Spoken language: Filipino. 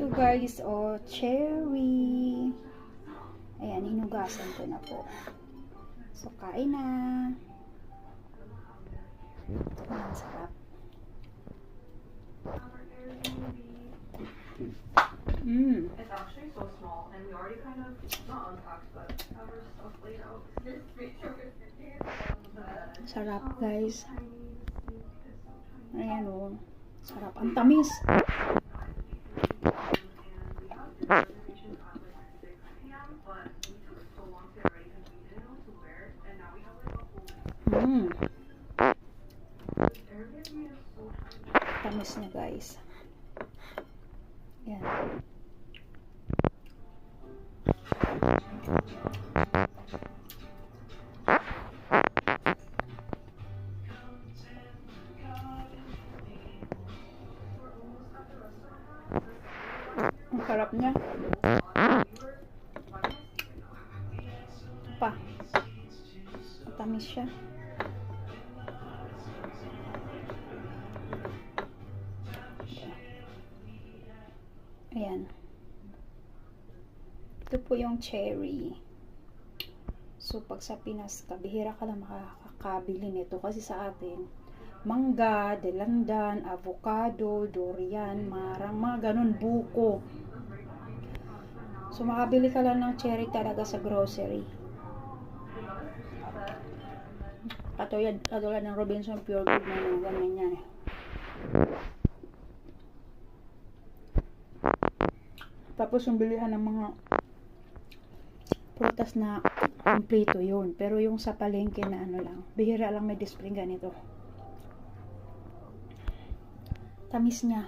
Ito guys, oh, cherry. Ayan, hinugasan ko na po. So, kain na. Ayan, sarap. It's actually so small, and we already kind of, not unpacked, but have our stuff laid out. Sarap guys. Ayan o. Sarap. Ang tamis. Tamis niya guys. Yan. Ang sarap niya. Pa. Matamis siya. Ayan. Ito po yung cherry. So, pag sa Pinas ka, bihira ka lang makakabili nito. Kasi sa atin, mangga, delandan, avocado, durian, marang, mga ganun, buko. So, makabili ka lang ng cherry talaga sa grocery. Katulad ng Robinson Pure Gold na yung ganyan yan eh. Tapos yung bilihan ng mga prutas na kompleto yun. Pero yung sa palengke na ano lang, bihira lang may display ganito. Tamis niya.